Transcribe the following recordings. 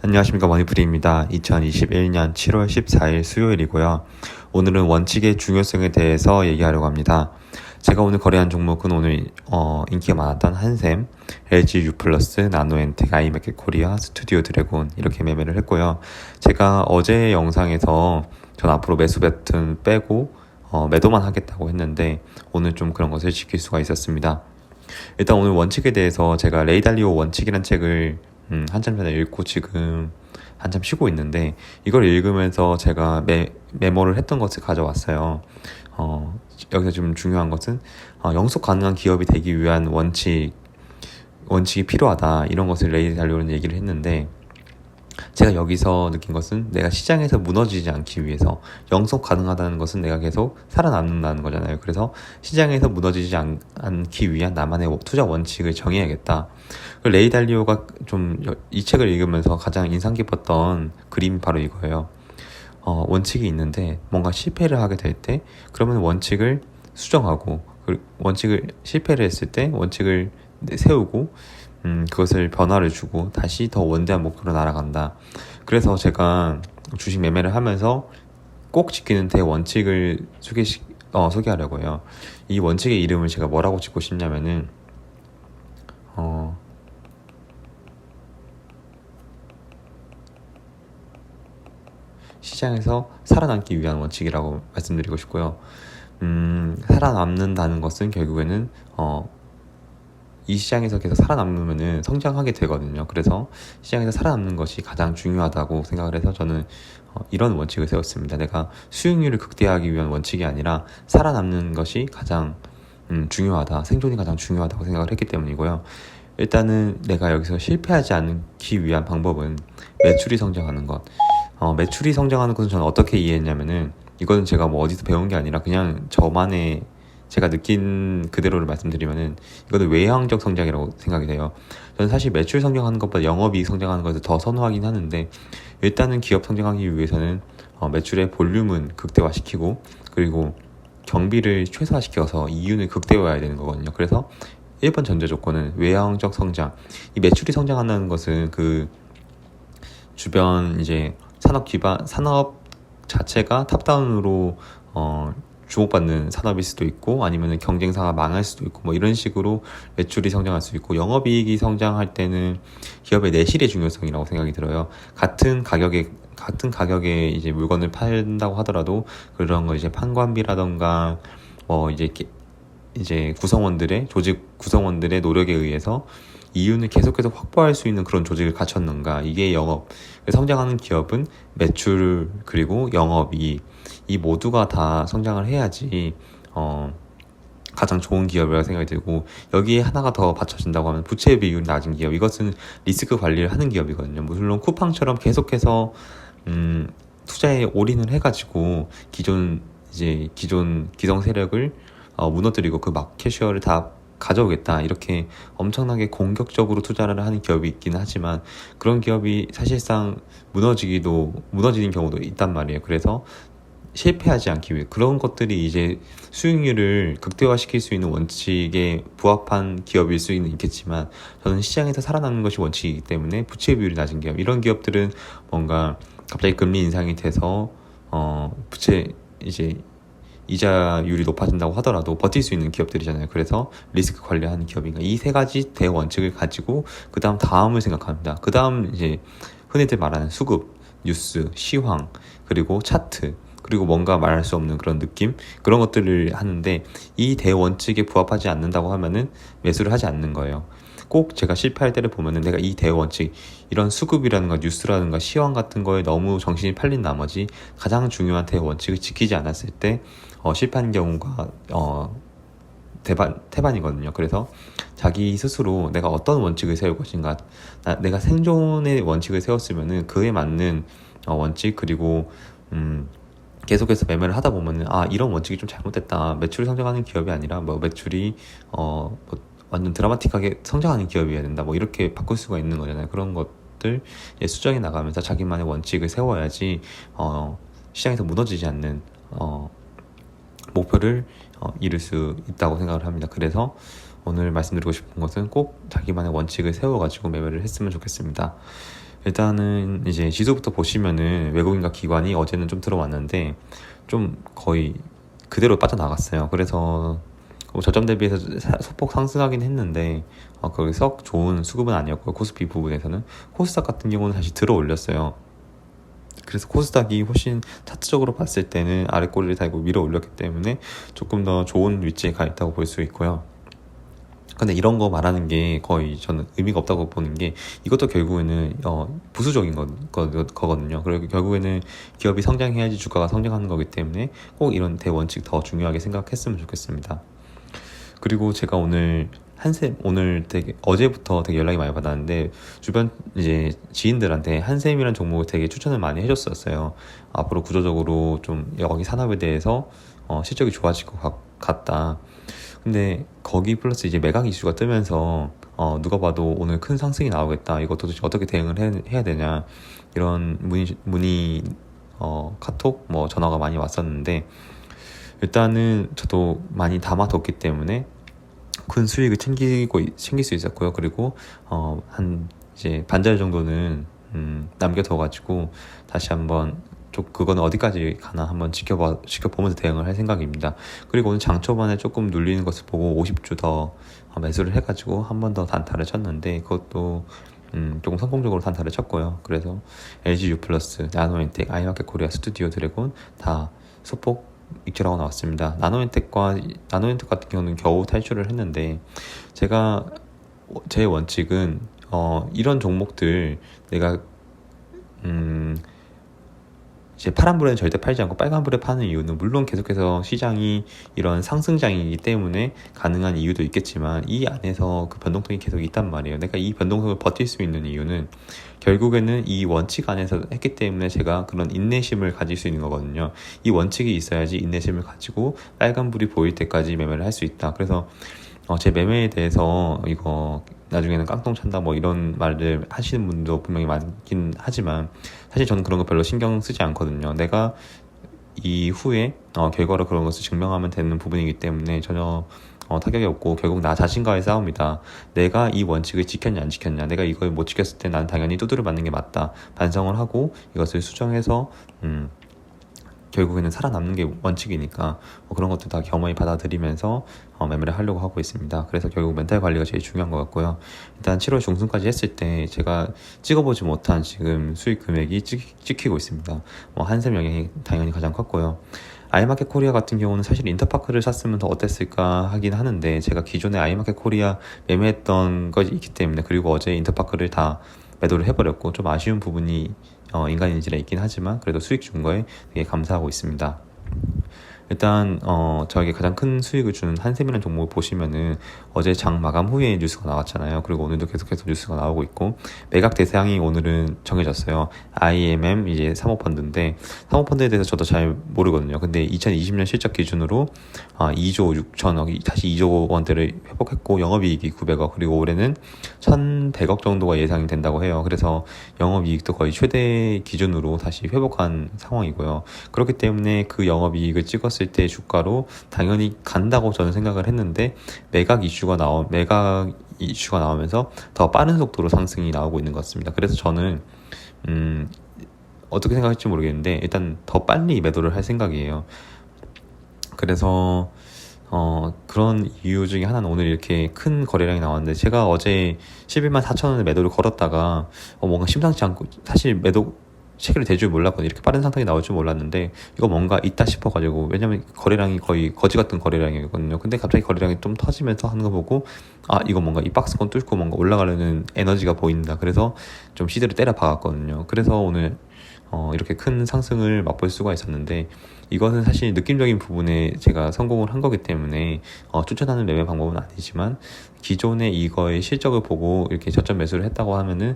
안녕하십니까, 머니프리입니다. 2021년 7월 14일 수요일이고요. 오늘은 원칙의 중요성에 대해서 얘기하려고 합니다. 제가 오늘 거래한 종목은 오늘 인기가 많았던 한샘, LG U+, 나노엔텍, 아이맥 코리아, 스튜디오 드래곤 이렇게 매매를 했고요. 제가 어제 영상에서 전 앞으로 매수 버튼 빼고 매도만 하겠다고 했는데 오늘 좀 그런 것을 지킬 수가 있었습니다. 일단 오늘 원칙에 대해서 제가 레이 달리오 원칙이란 책을 한참 전에 읽고 지금 한참 쉬고 있는데, 이걸 읽으면서 제가 메모를 했던 것을 가져왔어요. 여기서 좀 중요한 것은 영속 가능한 기업이 되기 위한 원칙이 필요하다, 이런 것을 레이 달리오는 얘기를 했는데, 제가 여기서 느낀 것은 내가 시장에서 무너지지 않기 위해서, 영속 가능하다는 것은 내가 계속 살아남는다는 거잖아요. 그래서 시장에서 무너지지 않기 위한 나만의 투자 원칙을 정해야겠다. 레이 달리오가 좀 이 책을 읽으면서 가장 인상 깊었던 그림이 바로 이거예요. 원칙이 있는데 뭔가 실패를 하게 될 때, 그러면 원칙을 수정하고, 원칙을 실패를 했을 때 원칙을 세우고, 그것을 변화를 주고 다시 더 원대한 목표로 날아간다. 그래서 제가 주식 매매를 하면서 꼭 지키는 대원칙을 소개하려고 해요. 이 원칙의 이름을 제가 뭐라고 짓고 싶냐면은 시장에서 살아남기 위한 원칙이라고 말씀드리고 싶고요. 살아남는다는 것은 결국에는 이 시장에서 계속 살아남으면은 성장하게 되거든요. 그래서 시장에서 살아남는 것이 가장 중요하다고 생각을 해서 저는 이런 원칙을 세웠습니다. 내가 수익률을 극대화하기 위한 원칙이 아니라 살아남는 것이 가장 중요하다, 생존이 가장 중요하다고 생각을 했기 때문이고요. 일단은 내가 여기서 실패하지 않기 위한 방법은 매출이 성장하는 것. 매출이 성장하는 것은 저는 어떻게 이해했냐면은, 이거는 제가 뭐 어디서 배운 게 아니라 그냥 저만의, 제가 느낀 그대로를 말씀드리면은, 이거는 외향적 성장이라고 생각이 돼요. 저는 사실 매출 성장하는 것보다 영업이익 성장하는 것을 더 선호하긴 하는데, 일단은 기업 성장하기 위해서는 매출의 볼륨은 극대화시키고, 그리고 경비를 최소화시켜서 이윤을 극대화해야 되는 거거든요. 그래서 1번 전제 조건은 외향적 성장. 이 매출이 성장한다는 것은 그 주변 이제 산업 자체가 탑다운으로 주목받는 산업일 수도 있고, 아니면 경쟁사가 망할 수도 있고, 뭐 이런 식으로 매출이 성장할 수 있고, 영업이익이 성장할 때는 기업의 내실의 중요성이라고 생각이 들어요. 같은 가격에 이제 물건을 팔다고 하더라도 그런 거 이제 판관비라던가 이제 조직 구성원들의 노력에 의해서 이윤을 계속해서 확보할 수 있는 그런 조직을 갖췄는가, 이게 영업. 성장하는 기업은 매출 그리고 영업이 이 모두가 다 성장을 해야지 가장 좋은 기업이라고 생각이 들고, 여기에 하나가 더 받쳐진다고 하면 부채 비율이 낮은 기업, 이것은 리스크 관리를 하는 기업이거든요. 물론 쿠팡처럼 계속해서 투자에 올인을 해가지고 기존 기성 세력을 무너뜨리고 그 마켓쉐어를 다 가져오겠다, 이렇게 엄청나게 공격적으로 투자를 하는 기업이 있긴 하지만, 그런 기업이 사실상 무너지는 경우도 있단 말이에요. 그래서 실패하지 않기 위해 그런 것들이 이제 수익률을 극대화시킬 수 있는 원칙에 부합한 기업일 수는 있겠지만, 저는 시장에서 살아남는 것이 원칙이기 때문에 부채 비율이 낮은 기업, 이런 기업들은 뭔가 갑자기 금리 인상이 돼서 이자율이 높아진다고 하더라도 버틸 수 있는 기업들이잖아요. 그래서 리스크 관리하는 기업인가, 이 세 가지 대원칙을 가지고 다음을 생각합니다. 그 다음 이제 흔히들 말하는 수급, 뉴스, 시황, 그리고 차트, 그리고 뭔가 말할 수 없는 그런 느낌, 그런 것들을 하는데, 이 대원칙에 부합하지 않는다고 하면은 매수를 하지 않는 거예요. 꼭 제가 실패할 때를 보면은 내가 이 대원칙, 이런 수급이라든가 뉴스라든가 시황 같은 거에 너무 정신이 팔린 나머지 가장 중요한 대원칙을 지키지 않았을 때 실패한 경우가 태반이거든요. 그래서 자기 스스로 내가 어떤 원칙을 세울 것인가, 내가 생존의 원칙을 세웠으면은 그에 맞는 원칙, 그리고 계속해서 매매를 하다 보면은 이런 원칙이 좀 잘못됐다, 매출 성장하는 기업이 아니라 매출이 완전 드라마틱하게 성장하는 기업이어야 된다, 이렇게 바꿀 수가 있는 거잖아요. 그런 것들 수정해 나가면서 자기만의 원칙을 세워야지 시장에서 무너지지 않는 목표를 이룰 수 있다고 생각을 합니다. 그래서 오늘 말씀드리고 싶은 것은 꼭 자기만의 원칙을 세워가지고 매매를 했으면 좋겠습니다. 일단은 이제 지수부터 보시면은 외국인과 기관이 어제는 좀 들어왔는데 좀 거의 그대로 빠져나갔어요. 그래서 뭐 저점 대비해서 소폭 상승하긴 했는데 거기서 좋은 수급은 아니었고요. 코스피 부분에서는 코스닥 같은 경우는 다시 들어 올렸어요. 그래서 코스닥이 훨씬 차트적으로 봤을 때는 아래 꼬리를 달고 밀어 올렸기 때문에 조금 더 좋은 위치에 가 있다고 볼 수 있고요. 근데 이런 거 말하는 게 거의 저는 의미가 없다고 보는 게 이것도 결국에는 부수적인 거거든요. 그리고 결국에는 기업이 성장해야지 주가가 성장하는 거기 때문에 꼭 이런 대원칙 더 중요하게 생각했으면 좋겠습니다. 그리고 제가 오늘 되게 어제부터 되게 연락이 많이 받았는데 주변 이제 지인들한테 한샘이라는 종목을 되게 추천을 많이 해줬었어요. 앞으로 구조적으로 좀 여기 산업에 대해서 실적이 좋아질 것 같다. 근데 거기 플러스 이제 매각 이슈가 뜨면서 누가 봐도 오늘 큰 상승이 나오겠다. 이거 도대체 어떻게 대응을 해야 되냐. 이런 문의 카톡 뭐 전화가 많이 왔었는데 일단은 저도 많이 담아뒀기 때문에 큰 수익을 챙길 수 있었고요. 그리고 한 이제 반절 정도는 남겨둬가지고 다시 한번 그거는 어디까지 가나 한번 지켜보면서 대응을 할 생각입니다. 그리고 오늘 장 초반에 조금 눌리는 것을 보고 50주 더 매수를 해가지고 한 번 더 단타를 쳤는데 그것도 조금 성공적으로 단타를 쳤고요. 그래서 LG U+, 나노엔텍, 아이마켓 코리아, 스튜디오 드래곤 다 소폭 익절하고 나왔습니다. 나노엔텍 같은 경우는 겨우 탈출을 했는데 제 원칙은 이런 종목들 내가 이제 파란불에는 절대 팔지 않고 빨간불에 파는 이유는 물론 계속해서 시장이 이런 상승장이기 때문에 가능한 이유도 있겠지만 이 안에서 그 변동성이 계속 있단 말이에요. 내가 이 변동성을 버틸 수 있는 이유는 결국에는 이 원칙 안에서 했기 때문에 제가 그런 인내심을 가질 수 있는 거거든요. 이 원칙이 있어야지 인내심을 가지고 빨간불이 보일 때까지 매매를 할 수 있다. 그래서 제 매매에 대해서 이거 나중에는 깡통 찬다 뭐 이런 말들 하시는 분도 분명히 많긴 하지만 사실 저는 그런 거 별로 신경 쓰지 않거든요. 내가 이후에 결과로 그런 것을 증명하면 되는 부분이기 때문에 전혀 타격이 없고 결국 나 자신과의 싸움이다. 내가 이 원칙을 지켰냐 안 지켰냐. 내가 이걸 못 지켰을 때 난 당연히 두드려 맞는 게 맞다. 반성을 하고 이것을 수정해서 결국에는 살아남는 게 원칙이니까 그런 것도 다 겸허히 받아들이면서 매매를 하려고 하고 있습니다. 그래서 결국 멘탈 관리가 제일 중요한 것 같고요. 일단 7월 중순까지 했을 때 제가 찍어보지 못한 지금 수익 금액이 찍히고 있습니다. 한샘 영향이 당연히 가장 컸고요. 아이마켓 코리아 같은 경우는 사실 인터파크를 샀으면 더 어땠을까 하긴 하는데 제가 기존에 아이마켓 코리아 매매했던 것이 있기 때문에 그리고 어제 인터파크를 다 매도를 해버렸고 좀 아쉬운 부분이 인간인지라 있긴 하지만 그래도 수익 준 거에 되게 감사하고 있습니다. 일단 저에게 가장 큰 수익을 주는 한샘이라는 종목을 보시면은 어제 장 마감 후에 뉴스가 나왔잖아요. 그리고 오늘도 계속해서 뉴스가 나오고 있고 매각 대상이 오늘은 정해졌어요. IMM 이제 사모펀드인데 사모펀드에 대해서 저도 잘 모르거든요. 근데 2020년 실적 기준으로 2조 6천억 다시 2조 원대를 회복했고 영업이익이 900억 그리고 올해는 1,100억 정도가 예상이 된다고 해요. 그래서 영업이익도 거의 최대 기준으로 다시 회복한 상황이고요. 그렇기 때문에 그 영업이익을 찍었을 때 주가로 당연히 간다고 저는 생각을 했는데 매각 이슈가 나오면서 더 빠른 속도로 상승이 나오고 있는 것 같습니다. 그래서 저는 어떻게 생각할지 모르겠는데 일단 더 빨리 매도를 할 생각이에요. 그래서 그런 이유 중에 하나는 오늘 이렇게 큰 거래량이 나왔는데 제가 어제 11만 4천 원에 매도를 걸었다가 뭔가 심상치 않고 사실 매도 체결이 될 줄 몰랐거든요. 이렇게 빠른 상승이 나올 줄 몰랐는데 이거 뭔가 있다 싶어가지고 왜냐면 거래량이 거의 거지 같은 거래량이거든요. 근데 갑자기 거래량이 좀 터지면서 하는 거 보고 이거 뭔가 이 박스권 뚫고 뭔가 올라가려는 에너지가 보인다. 그래서 좀 시드를 때려 박았거든요. 그래서 오늘 이렇게 큰 상승을 맛볼 수가 있었는데 이것은 사실 느낌적인 부분에 제가 성공을 한 거기 때문에 추천하는 매매 방법은 아니지만 기존에 이거의 실적을 보고 이렇게 저점 매수를 했다고 하면은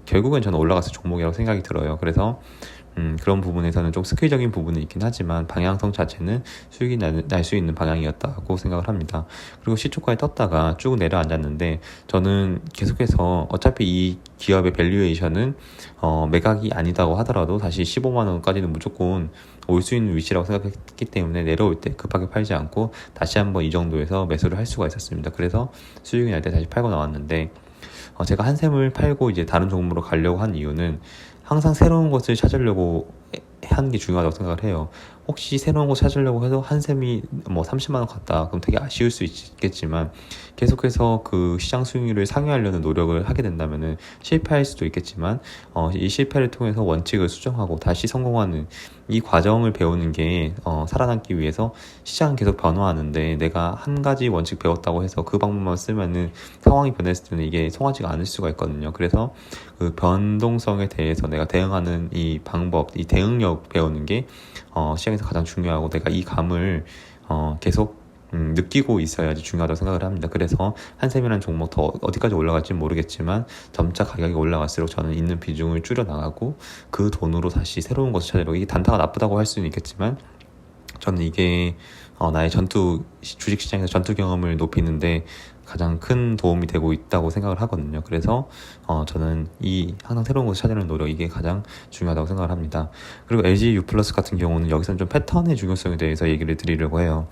결국은 저는 올라갔을 종목이라고 생각이 들어요. 그래서 그런 부분에서는 좀 스킬적인 부분은 있긴 하지만 방향성 자체는 수익이 날 수 있는 방향이었다고 생각을 합니다. 그리고 시초가에 떴다가 쭉 내려앉았는데 저는 계속해서 어차피 이 기업의 밸류에이션은 매각이 아니다고 하더라도 다시 15만 원까지는 무조건 올 수 있는 위치라고 생각했기 때문에 내려올 때 급하게 팔지 않고 다시 한번 이 정도에서 매수를 할 수가 있었습니다. 그래서 수익이 날 때 다시 팔고 나왔는데 제가 한샘을 팔고 이제 다른 종목으로 가려고 한 이유는 항상 새로운 것을 찾으려고 하는 게 중요하다고 생각을 해요. 혹시 새로운 거 찾으려고 해서 한샘이 뭐 30만 원 갔다 그럼 되게 아쉬울 수 있겠지만 계속해서 그 시장 수익률을 상회하려는 노력을 하게 된다면은 실패할 수도 있겠지만 이 실패를 통해서 원칙을 수정하고 다시 성공하는 이 과정을 배우는 게 살아남기 위해서 시장은 계속 변화하는데 내가 한 가지 원칙 배웠다고 해서 그 방법만 쓰면은 상황이 변했을 때는 이게 통하지가 않을 수가 있거든요. 그래서 그 변동성에 대해서 내가 대응하는 이 방법, 이 대응력 배우는 게 시장에서 가장 중요하고 내가 이 감을 계속 느끼고 있어야지 중요하다고 생각을 합니다. 그래서 한샘이라는 종목 더 어디까지 올라갈지는 모르겠지만 점차 가격이 올라갈수록 저는 있는 비중을 줄여 나가고 그 돈으로 다시 새로운 것을 찾으려고, 이게 단타가 나쁘다고 할 수는 있겠지만 저는 이게 나의 주식시장에서 전투 경험을 높이는데 가장 큰 도움이 되고 있다고 생각을 하거든요. 그래서 저는 항상 새로운 것을 찾으려는 노력, 이게 가장 중요하다고 생각을 합니다. 그리고 LG U 플러스 같은 경우는 여기서는 좀 패턴의 중요성에 대해서 얘기를 드리려고 해요.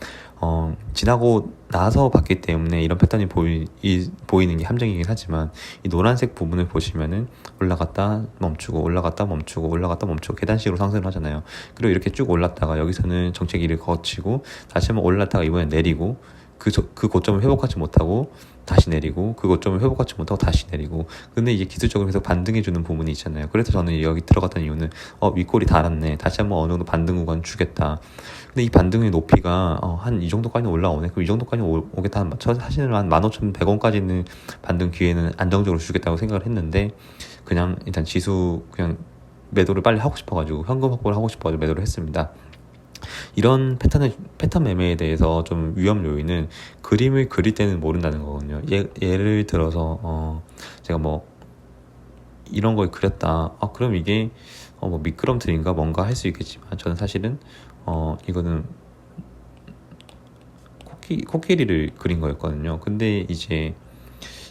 지나고 나서 봤기 때문에 이런 패턴이 보이는 게 함정이긴 하지만 이 노란색 부분을 보시면은 올라갔다 멈추고 올라갔다 멈추고 올라갔다 멈추고 계단식으로 상승을 하잖아요. 그리고 이렇게 쭉 올랐다가 여기서는 정체기를 거치고 다시 한번 올랐다가 이번에 내리고 그 고점을 회복하지 못하고 다시 내리고 그 고점을 회복하지 못하고 다시 내리고, 근데 이제 기술적으로 계속 반등해주는 부분이 있잖아요. 그래서 저는 여기 들어갔던 이유는 윗골이 달았네, 다시 한번 어느 정도 반등 구간 주겠다. 근데 이 반등의 높이가 한 이 정도까지 올라오네, 그럼 이 정도까지 오겠다, 사실은 한 15,100원까지는 반등 기회는 안정적으로 주겠다고 생각을 했는데 그냥 일단 지수 그냥 매도를 빨리 하고 싶어가지고 현금 확보를 하고 싶어가지고 매도를 했습니다. 이런 패턴 매매에 대해서 좀 위험 요인은 그림을 그릴 때는 모른다는 거거든요. 예를 들어서 제가 뭐 이런 걸 그렸다, 그럼 이게 뭐 미끄럼틀인가 뭔가 할 수 있겠지만 저는 사실은 이거는 코끼리를 그린 거였거든요. 근데 이제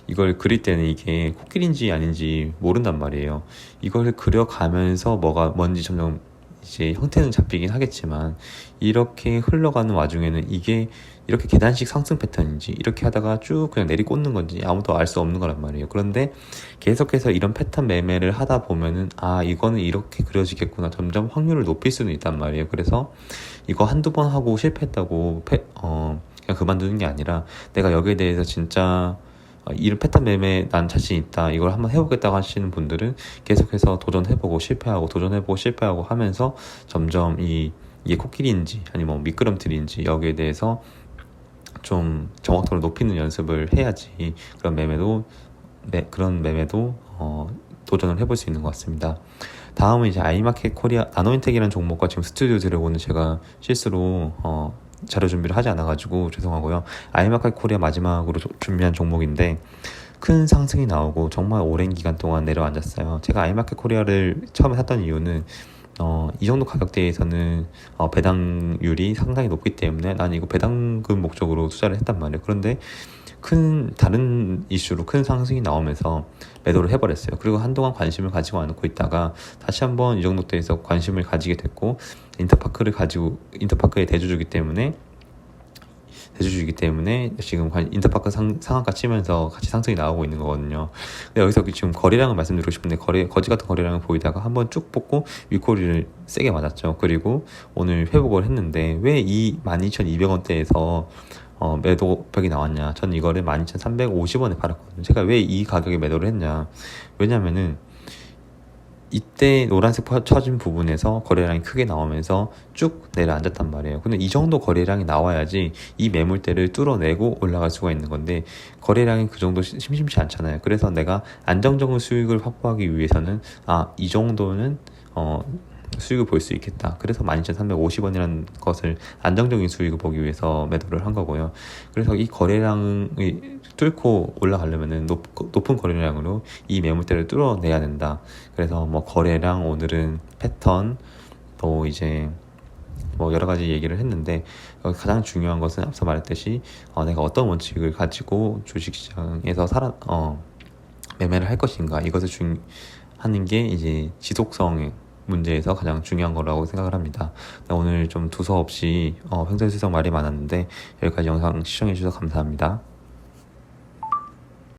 이걸 그릴 때는 이게 코끼리인지 아닌지 모른단 말이에요. 이걸 그려가면서 뭔지 점점 이제 형태는 잡히긴 하겠지만 이렇게 흘러가는 와중에는 이게 이렇게 계단식 상승 패턴인지 이렇게 하다가 쭉 그냥 내리꽂는 건지 아무도 알 수 없는 거란 말이에요. 그런데 계속해서 이런 패턴 매매를 하다 보면은 이거는 이렇게 그려지겠구나, 점점 확률을 높일 수는 있단 말이에요. 그래서 이거 한두 번 하고 실패했다고 그냥 그만두는 게 아니라 내가 여기에 대해서 진짜 이런 패턴 매매 난 자신 있다, 이걸 한번 해보겠다고 하시는 분들은 계속해서 도전해보고 실패하고 도전해보고 실패하고 하면서 점점 이게 코끼리인지 아니면 뭐 미끄럼틀인지 여기에 대해서 좀 정확도를 높이는 연습을 해야지 그런 매매도 도전을 해볼 수 있는 것 같습니다. 다음은 이제 아이마켓 코리아 나노인텍이라는 종목과 지금 스튜디오 드래곤은 제가 실수로 자료 준비를 하지 않아가지고 죄송하고요. 아이마켓 코리아 마지막으로 준비한 종목인데 큰 상승이 나오고 정말 오랜 기간 동안 내려앉았어요. 제가 아이마켓 코리아를 처음에 샀던 이유는 이 정도 가격대에서는 배당률이 상당히 높기 때문에 나는 이거 배당금 목적으로 투자를 했단 말이에요. 그런데 다른 이슈로 큰 상승이 나오면서 매도를 해버렸어요. 그리고 한동안 관심을 가지고 않고 있다가 다시 한번 이 정도 대에서 관심을 가지게 됐고, 인터파크의 대주주이기 때문에 지금 인터파크 상한가 치면서 같이 상승이 나오고 있는 거거든요. 근데 여기서 지금 거래량을 말씀드리고 싶은데 거지 같은 거래량을 보이다가 한번 쭉 뽑고 윗꼬리를 세게 맞았죠. 그리고 오늘 회복을 했는데 왜 이 12,200원대에서 매도벽이 나왔냐? 전 이거를 12,350원에 팔았거든요. 제가 왜 이 가격에 매도를 했냐? 왜냐면은 이때 노란색 쳐진 부분에서 거래량이 크게 나오면서 쭉 내려앉았단 말이에요. 근데 이 정도 거래량이 나와야지 이 매물대를 뚫어내고 올라갈 수가 있는 건데 거래량이 그 정도 심심치 않잖아요. 그래서 내가 안정적인 수익을 확보하기 위해서는 이 정도는 수익을 볼 수 있겠다. 그래서 12,350원이라는 것을 안정적인 수익을 보기 위해서 매도를 한 거고요. 그래서 이 거래량이 뚫고 올라가려면은 높은 거래량으로 이 매물대를 뚫어내야 된다. 그래서 뭐 거래량, 오늘은 패턴, 또 이제 뭐 여러 가지 얘기를 했는데 가장 중요한 것은 앞서 말했듯이 내가 어떤 원칙을 가지고 주식시장에서 매매를 할 것인가, 이것을 하는 게 이제 지속성 문제에서 가장 중요한 거라고 생각을 합니다. 오늘 좀 두서없이 횡설수설 말이 많았는데 여기까지 영상 시청해 주셔서 감사합니다.